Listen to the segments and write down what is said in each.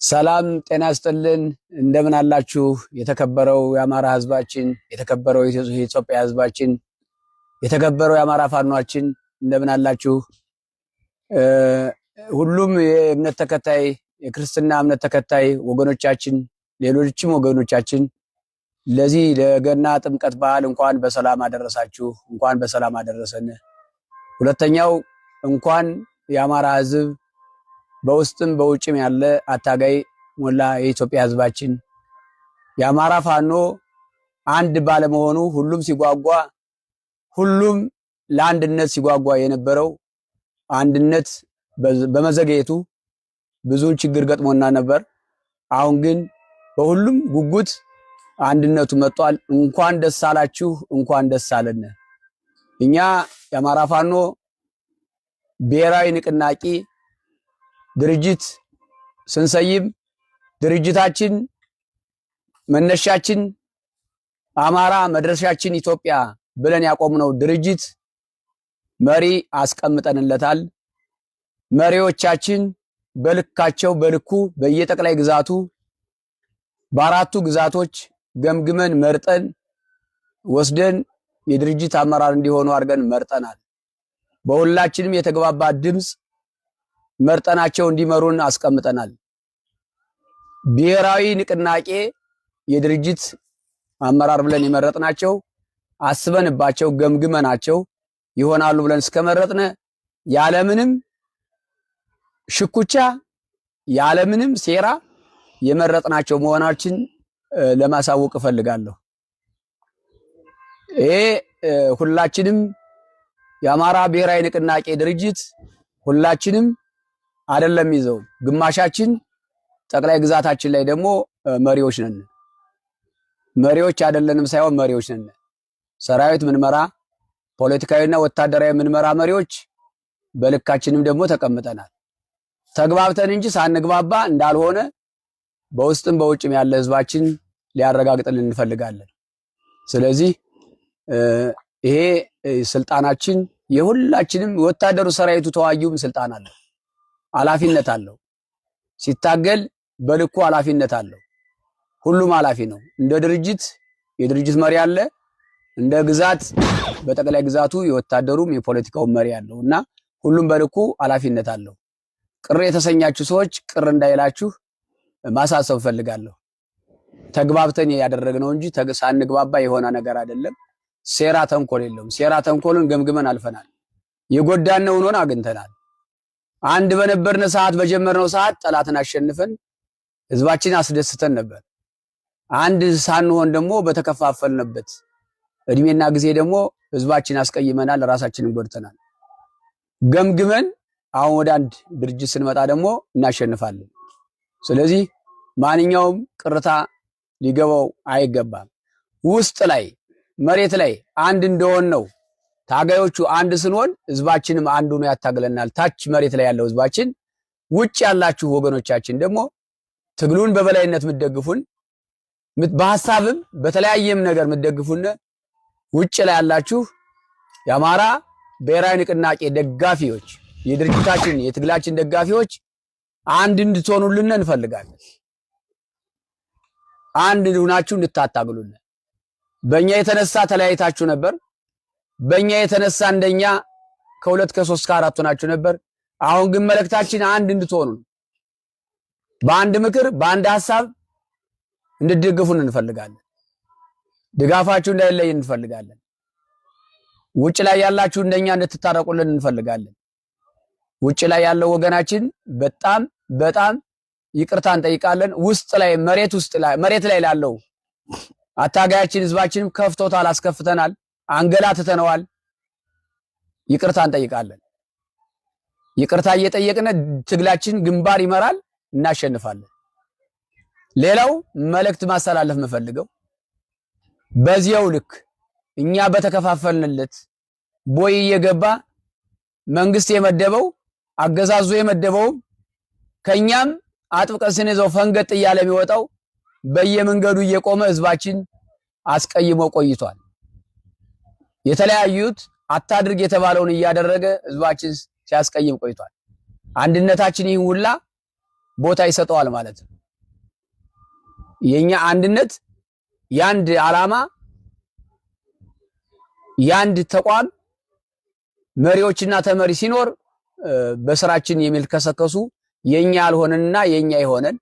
ሰላም ጤና ይስጥልን እንደምን አላችሁ የተከበረው የአማራ ህዝባችን የተከበረው የኢትዮጵያ ህዝባችን የተከበረው የአማራ ፋኖአችን እንደምን አላችሁ ሁሉም የእምነት ተከታይ የክርስትና እምነት ተከታይ ወገኖቻችን ሌሎችም ወገኖቻችን ለዚህ ለገና ጥምቀት በዓል እንኳን በሰላም አደረሳችሁ እንኳን በሰላም አደረሰን ሁለተኛው እንኳን የአማራ ህዝብ በውስጥም በውጭም ያለ አታጋይ ሞላ የኢትዮጵያ ህዝባችን የአማራ ፋኖ አንድ ባለመሆኑ ሁሉም ሲጓጓ ሁሉም ለአንድነት ሲጓጓ የነበረው አንድነት በመዘግየቱ ብዙ ችግር ገጥሞና ነበር። አሁን ግን በሁሉም ጉጉት አንድነቱ መጥቷል። እንኳን ደስ አላችሁ እንኳን ደስ አለን። እኛ የአማራ ፋኖ ብሔራዊ ንቅናቄ ድርጅት ስንሰይም ድርጅታችን መነሻችን አማራ መድረሻችን ኢትዮጵያ ብለን ያቆምነው ድርጅት መሪ አስቀምጠንለታል። መሪዎቻችን በልካቸው በልኩ በየጠቅላይ ግዛቱ በአራቱ ግዛቶች ገምግመን መርጠን ወስደን የድርጅት አመራር እንዲሆኑ አድርገን መርጠናል። በሁላችንም የተግባባ ድምጽ መርጠናቸው እንዲመሩን አስቀምጠናል። ብሔራዊ ንቅናቄ የድርጅት አመራር ብለን የመረጥናቸው አስበንባቸው ገምግመናቸው ይሆናሉ ብለን እስከመረጥነ ያለምንም ሽኩቻ ያለምንም ሴራ የመረጥናቸው መሆናችን ለማሳወቅ እፈልጋለሁ። ሁላችንም የአማራ ብሔራዊ ንቅናቄ ድርጅት ሁላችንም አይደለም ይዘው ግማሻችን ጠቅላይ ግዛታችን ላይ ደግሞ መሪዎች ነን። መሪዎች አይደለንም ሳይሆን መሪዎች ነን። ሰራዊት ምንመራ ፖለቲካዊና ወታደራዊ ምንመራ መሪዎች በልካችንም ደግሞ ተቀምጠናል። ተግባብተን እንጂ ሳንግባባ እንዳልሆነ በውስጥም በውጭም ያለ ህዝባችን ሊያረጋግጥልን እንፈልጋለን። ስለዚህ ይሄ ስልጣናችን የሁላችንም ወታደሩ ሰራዊቱ ተዋጊውም ስልጣን አለው ኃላፊነት አለው። ሲታገል በልኩ ኃላፊነት አለው። ሁሉም ኃላፊ ነው። እንደ ድርጅት የድርጅት መሪ አለ፣ እንደ ግዛት በጠቅላይ ግዛቱ የወታደሩም የፖለቲካው መሪ አለውና ሁሉም በልኩ ኃላፊነት አለው። ቅር የተሰኛችሁ ሰዎች ቅር እንዳይላችሁ ማሳሰብ ፈልጋለሁ። ተግባብተን ያደረግነው እንጂ ሳንግባባ የሆነ ነገር አይደለም። ሴራ ተንኮል የለውም። ሴራ ተንኮልን ገምግመን አልፈናል። የጎዳነውን ሆነ አግኝተናል። አንድ በነበርነ ሰዓት በጀመርነው ሰዓት ጠላትን አሸንፈን ህዝባችን አስደስተን ነበር። አንድ ሳንሆን ደግሞ በተከፋፈልንበት እድሜና ጊዜ ደግሞ ህዝባችን አስቀይመናል፣ ራሳችንን ጎድተናል። ገምግመን አሁን ወደ አንድ ድርጅት ስንመጣ ደግሞ እናሸንፋለን። ስለዚህ ማንኛውም ቅርታ ሊገባው አይገባም። ውስጥ ላይ መሬት ላይ አንድ እንደሆን ነው ታጋዮቹ አንድ ስንሆን ህዝባችንም አንዱ ነው ያታገለናል። ታች መሬት ላይ ያለው ህዝባችን ውጭ ያላችሁ ወገኖቻችን ደግሞ ትግሉን በበላይነት ምትደግፉን በሐሳብም በተለያየም ነገር ምትደግፉን ውጭ ላይ ያላችሁ የአማራ ብሔራዊ ንቅናቄ ደጋፊዎች የድርጅታችን የትግላችን ደጋፊዎች አንድ እንድትሆኑልን እንፈልጋለን። አንድ ሆናችሁ እንድታታግሉን። በእኛ የተነሳ ተለያይታችሁ ነበር። በእኛ የተነሳ እንደኛ ከሁለት ከሶስት ከአራት ሆናችሁ ነበር። አሁን ግን መልእክታችን አንድ እንድትሆኑ በአንድ ምክር በአንድ ሐሳብ እንድትደግፉን እንፈልጋለን። ድጋፋችሁ እንዳይለይ እንፈልጋለን። ውጭ ላይ ያላችሁ እንደኛ እንድትታረቁልን እንፈልጋለን። ውጭ ላይ ያለው ወገናችን በጣም ይቅርታ እንጠይቃለን። ውስጥ ላይ መሬት ላይ ላለው አታጋያችን ህዝባችንም ከፍቶታል፣ አስከፍተናል፣ አንገላትተነዋል። ይቅርታ እንጠይቃለን። ይቅርታ እየጠየቅን ትግላችን ግንባር ይመራል፣ እናሸንፋለን። ሌላው መልእክት ማስተላለፍ መፈልገው በዚያው ልክ እኛ በተከፋፈልንለት ቦይ እየገባ መንግስት የመደበው አገዛዙ የመደበው ከኛም አጥብቀን ስንይዘው ፈንገጥ እያለ የሚወጣው በየመንገዱ እየቆመ ህዝባችን አስቀይሞ ቆይቷል። የተለያዩት አታድርግ የተባለውን እያደረገ ህዝባችን ሲያስቀይም ቆይቷል። አንድነታችን ይሁን ሁላ ቦታ ይሰጠዋል ማለት ነው። የኛ አንድነት ያንድ ዓላማ ያንድ ተቋም መሪዎችና ተመሪ ሲኖር በስራችን የሚልከሰከሱ የኛ ያልሆነንና የኛ የሆነን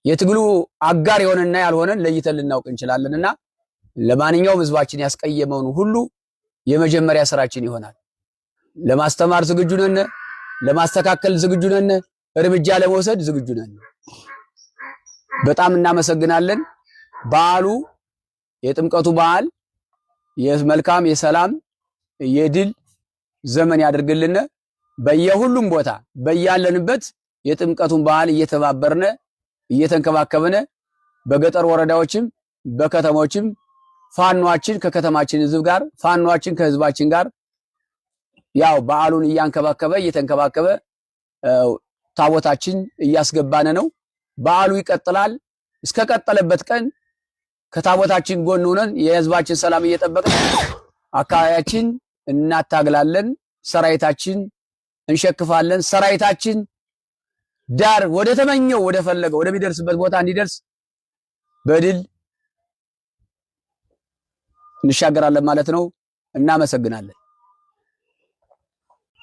የትግሉ አጋር የሆነንና ያልሆነን ለይተን ልናውቅ እንችላለንና ለማንኛውም ህዝባችን ያስቀየመውን ሁሉ የመጀመሪያ ስራችን ይሆናል። ለማስተማር ዝግጁ ነን፣ ለማስተካከል ዝግጁ ነን፣ እርምጃ ለመውሰድ ዝግጁ ነን። በጣም እናመሰግናለን። በዓሉ የጥምቀቱ በዓል የመልካም የሰላም የድል ዘመን ያድርግልን። በየሁሉም ቦታ በያለንበት የጥምቀቱን በዓል እየተባበርነ እየተንከባከበነ በገጠር ወረዳዎችም በከተሞችም ፋኗችን ከከተማችን ህዝብ ጋር ፋኗችን ከህዝባችን ጋር ያው በዓሉን እያንከባከበ እየተንከባከበ ታቦታችን እያስገባነ ነው። በዓሉ ይቀጥላል። እስከ ቀጠለበት ቀን ከታቦታችን ጎን ሆነን የህዝባችን ሰላም እየጠበቅን አካባቢያችን እናታግላለን። ሰራዊታችን እንሸክፋለን። ሰራዊታችን ዳር ወደ ተመኘው ወደ ፈለገው ወደ ሚደርስበት ቦታ እንዲደርስ በድል እንሻገራለን ማለት ነው። እናመሰግናለን።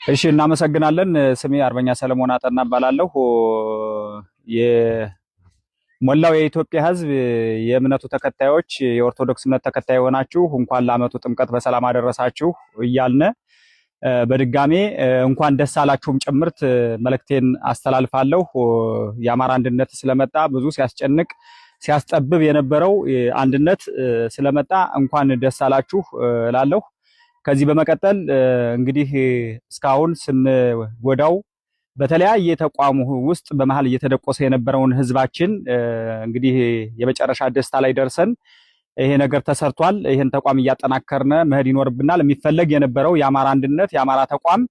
እሺ እናመሰግናለን። ስሜ አርበኛ ሰለሞን አጠና እባላለሁ። የሞላው የኢትዮጵያ ህዝብ የእምነቱ ተከታዮች የኦርቶዶክስ እምነት ተከታይ ሆናችሁ እንኳን ለዓመቱ ጥምቀት በሰላም አደረሳችሁ እያልነ በድጋሜ እንኳን ደስ አላችሁም ጭምርት መልእክቴን አስተላልፋለሁ። የአማራ አንድነት ስለመጣ ብዙ ሲያስጨንቅ ሲያስጠብብ የነበረው አንድነት ስለመጣ እንኳን ደስ አላችሁ እላለሁ። ከዚህ በመቀጠል እንግዲህ እስካሁን ስንጎዳው በተለያየ ተቋሙ ውስጥ በመሃል እየተደቆሰ የነበረውን ህዝባችን እንግዲህ የመጨረሻ ደስታ ላይ ደርሰን ይሄ ነገር ተሰርቷል። ይሄን ተቋም እያጠናከርነ መሄድ ይኖርብናል። የሚፈለግ የነበረው የአማራ አንድነት የአማራ ተቋም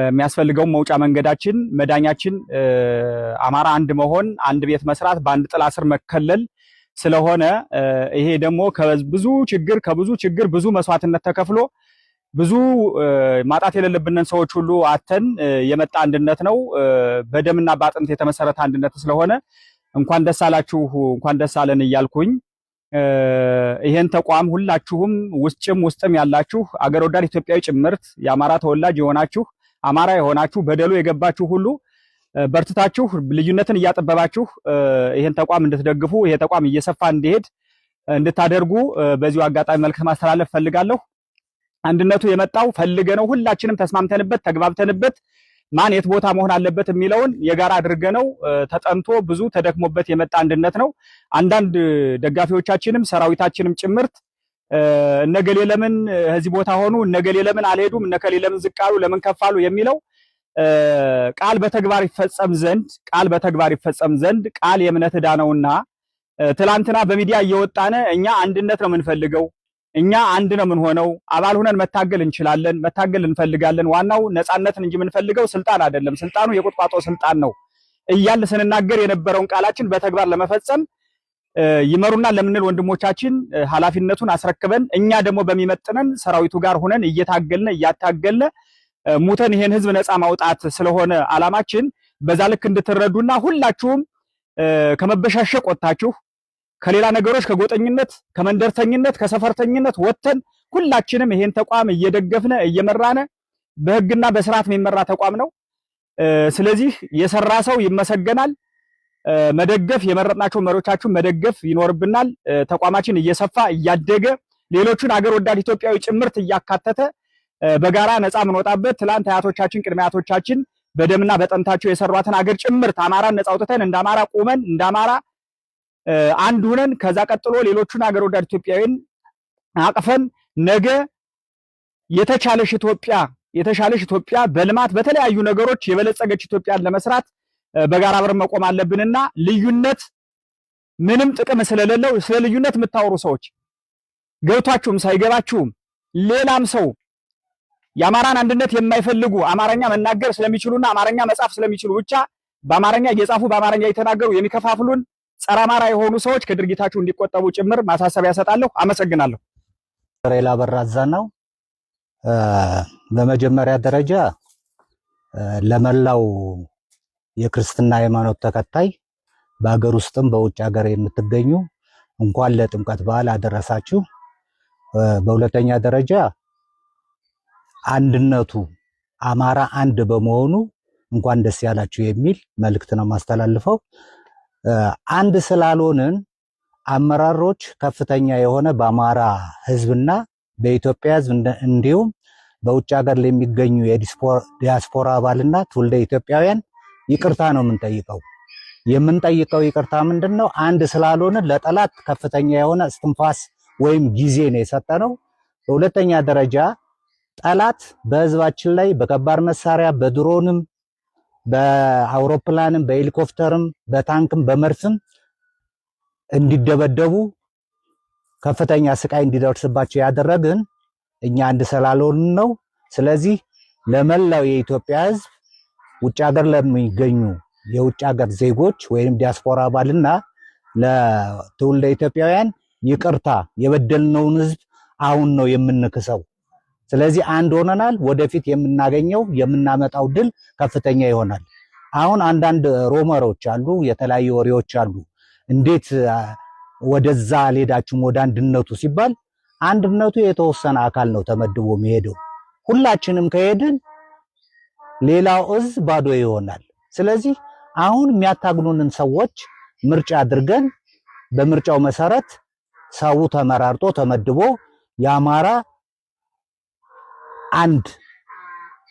የሚያስፈልገው መውጫ መንገዳችን መዳኛችን አማራ አንድ መሆን አንድ ቤት መስራት በአንድ ጥላ ስር መከለል ስለሆነ ይሄ ደግሞ ከብዙ ችግር ብዙ መስዋዕትነት ተከፍሎ ብዙ ማጣት የሌለብንን ሰዎች ሁሉ አተን የመጣ አንድነት ነው። በደምና በአጥንት የተመሰረተ አንድነት ስለሆነ እንኳን ደስ አላችሁ እንኳን ደስ አለን እያልኩኝ ይሄን ተቋም ሁላችሁም ውስጥም ያላችሁ አገር ወዳድ ኢትዮጵያዊ ጭምርት የአማራ ተወላጅ የሆናችሁ አማራ የሆናችሁ በደሉ የገባችሁ ሁሉ በርትታችሁ ልዩነትን እያጠበባችሁ ይሄን ተቋም እንድትደግፉ ይሄ ተቋም እየሰፋ እንዲሄድ እንድታደርጉ በዚሁ አጋጣሚ መልእክት ማስተላለፍ ፈልጋለሁ። አንድነቱ የመጣው ፈልገነው ሁላችንም ተስማምተንበት ተግባብተንበት ማን የት ቦታ መሆን አለበት የሚለውን የጋራ አድርገነው ተጠንቶ ብዙ ተደክሞበት የመጣ አንድነት ነው። አንዳንድ ደጋፊዎቻችንም ሰራዊታችንም ጭምርት እነገሌ ለምን እዚህ ቦታ ሆኑ እነገሌ ለምን አልሄዱም እነከሌ ለምን ዝቅ አሉ ለምን ከፍ አሉ የሚለው ቃል በተግባር ይፈጸም ዘንድ ቃል የእምነት ዕዳ ነውና ትላንትና በሚዲያ እየወጣነ እኛ አንድነት ነው የምንፈልገው እኛ አንድ ነው የምንሆነው አባል ሆነን መታገል እንችላለን መታገል እንፈልጋለን ዋናው ነፃነትን እንጂ የምንፈልገው ስልጣን አይደለም ስልጣኑ የቁጥቋጦ ስልጣን ነው እያልን ስንናገር የነበረውን ቃላችን በተግባር ለመፈጸም ይመሩና ለምንል ወንድሞቻችን ኃላፊነቱን አስረክበን እኛ ደግሞ በሚመጥነን ሰራዊቱ ጋር ሆነን እያታገልነ ሙተን ይሄን ህዝብ ነፃ ማውጣት ስለሆነ አላማችን በዛ ልክ እንድትረዱና ሁላችሁም ከመበሻሸቅ ወጣችሁ ከሌላ ነገሮች ከጎጠኝነት ከመንደርተኝነት ከሰፈርተኝነት ወጥተን ሁላችንም ይሄን ተቋም እየደገፍነ እየመራነ በህግና በስርዓት የሚመራ ተቋም ነው። ስለዚህ የሰራ ሰው ይመሰገናል። መደገፍ የመረጥናቸው መሪዎቻችን መደገፍ ይኖርብናል። ተቋማችን እየሰፋ እያደገ ሌሎችን አገር ወዳድ ኢትዮጵያዊ ጭምርት እያካተተ በጋራ ነፃ ምንወጣበት ትላንት አያቶቻችን ቅድመ አያቶቻችን በደምና በጠንታቸው የሰሯትን አገር ጭምርት አማራን ነፃ አውጥተን እንዳማራ ቆመን እንዳማራ አንድ ሆነን ከዛ ቀጥሎ ሌሎችን አገር ወዳድ ኢትዮጵያዊን አቅፈን ነገ የተሻለሽ ኢትዮጵያ በልማት በተለያዩ ነገሮች የበለጸገች ኢትዮጵያን ለመስራት በጋራ አብረን መቆም አለብንና ልዩነት ምንም ጥቅም ስለሌለው ስለ ልዩነት የምታወሩ ሰዎች ገብቷችሁም ሳይገባችሁም ሌላም ሰው የአማራን አንድነት የማይፈልጉ አማርኛ መናገር ስለሚችሉና አማርኛ መጻፍ ስለሚችሉ ብቻ በአማርኛ እየጻፉ በአማርኛ እየተናገሩ የሚከፋፍሉን ጸረ አማራ የሆኑ ሰዎች ከድርጊታቸው እንዲቆጠቡ ጭምር ማሳሰቢያ ሰጣለሁ። አመሰግናለሁ። ሬላ በራዛናው በመጀመሪያ ደረጃ ለመላው የክርስትና ሃይማኖት ተከታይ በሀገር ውስጥም በውጭ ሀገር የምትገኙ እንኳን ለጥምቀት በዓል አደረሳችሁ። በሁለተኛ ደረጃ አንድነቱ አማራ አንድ በመሆኑ እንኳን ደስ ያላችሁ የሚል መልእክት ነው ማስተላልፈው። አንድ ስላልሆንን አመራሮች ከፍተኛ የሆነ በአማራ ህዝብና በኢትዮጵያ ህዝብ እንዲሁም በውጭ ሀገር ለሚገኙ የዲያስፖራ አባልና ትውልደ ኢትዮጵያውያን ይቅርታ ነው የምንጠይቀው ይቅርታ ምንድነው? አንድ ስላልሆንን ለጠላት ከፍተኛ የሆነ እስትንፋስ ወይም ጊዜ ነው የሰጠነው። በሁለተኛ ደረጃ ጠላት በህዝባችን ላይ በከባድ መሳሪያ በድሮንም በአውሮፕላንም በሄሊኮፕተርም በታንክም በመርፍም እንዲደበደቡ ከፍተኛ ስቃይ እንዲደርስባቸው ያደረግን እኛ አንድ ስላልሆንን ነው። ስለዚህ ለመላው የኢትዮጵያ ህዝብ ውጭ ሀገር ለሚገኙ የውጭ ሀገር ዜጎች ወይም ዲያስፖራ አባልና ለትውልደ ኢትዮጵያውያን ይቅርታ፣ የበደልነውን ህዝብ አሁን ነው የምንክሰው። ስለዚህ አንድ ሆነናል። ወደፊት የምናገኘው የምናመጣው ድል ከፍተኛ ይሆናል። አሁን አንዳንድ ሮመሮች አሉ፣ የተለያዩ ወሬዎች አሉ። እንዴት ወደዛ አልሄዳችሁም ወደ አንድነቱ ሲባል አንድነቱ የተወሰነ አካል ነው ተመድቦ የሚሄደው። ሁላችንም ከሄድን ሌላው እዝ ባዶ ይሆናል። ስለዚህ አሁን የሚያታግሉንን ሰዎች ምርጫ አድርገን በምርጫው መሰረት ሰው ተመራርጦ ተመድቦ የአማራ አንድ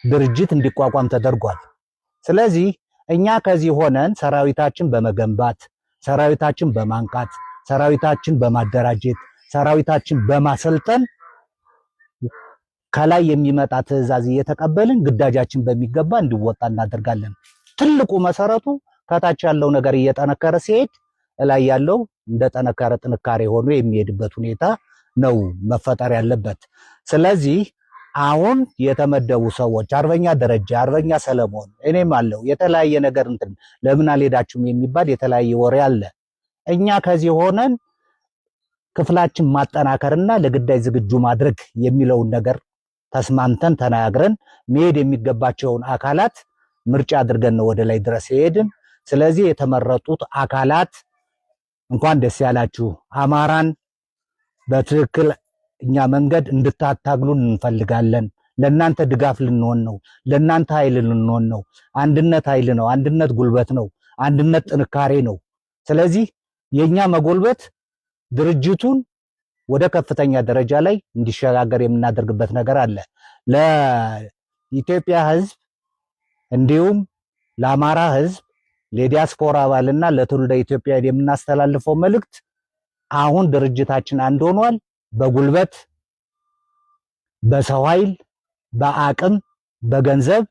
ድርጅት እንዲቋቋም ተደርጓል። ስለዚህ እኛ ከዚህ ሆነን ሰራዊታችን በመገንባት ሰራዊታችን በማንቃት ሰራዊታችን በማደራጀት ሰራዊታችን በማሰልጠን ከላይ የሚመጣ ትዕዛዝ እየተቀበልን ግዳጃችን በሚገባ እንዲወጣ እናደርጋለን። ትልቁ መሰረቱ ከታች ያለው ነገር እየጠነከረ ሲሄድ ላይ ያለው እንደጠነከረ ጥንካሬ ሆኖ የሚሄድበት ሁኔታ ነው መፈጠር ያለበት። ስለዚህ አሁን የተመደቡ ሰዎች አርበኛ ደረጃ፣ አርበኛ ሰለሞን፣ እኔም አለው የተለያየ ነገር ለምን አልሄዳችሁም የሚባል የተለያየ ወሬ አለ። እኛ ከዚህ ሆነን ክፍላችን ማጠናከርና ለግዳይ ዝግጁ ማድረግ የሚለውን ነገር ተስማምተን ተናግረን መሄድ የሚገባቸውን አካላት ምርጫ አድርገን ነው ወደ ላይ ድረስ ሄድን። ስለዚህ የተመረጡት አካላት እንኳን ደስ ያላችሁ። አማራን በትክክል እኛ መንገድ እንድታታግሉን እንፈልጋለን። ለእናንተ ድጋፍ ልንሆን ነው። ለእናንተ ኃይል ልንሆን ነው። አንድነት ኃይል ነው። አንድነት ጉልበት ነው። አንድነት ጥንካሬ ነው። ስለዚህ የኛ መጎልበት ድርጅቱን ወደ ከፍተኛ ደረጃ ላይ እንዲሸጋገር የምናደርግበት ነገር አለ። ለኢትዮጵያ ህዝብ እንዲሁም ለአማራ ህዝብ ለዲያስፖራ አባልና ለትውልደ ኢትዮጵያ የምናስተላልፈው መልእክት አሁን ድርጅታችን አንድ ሆኗል። በጉልበት፣ በሰው ኃይል፣ በአቅም፣ በገንዘብ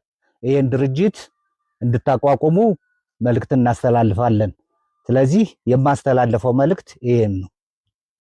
ይሄን ድርጅት እንድታቋቁሙ መልእክት እናስተላልፋለን። ስለዚህ የማስተላልፈው መልእክት ይሄን ነው።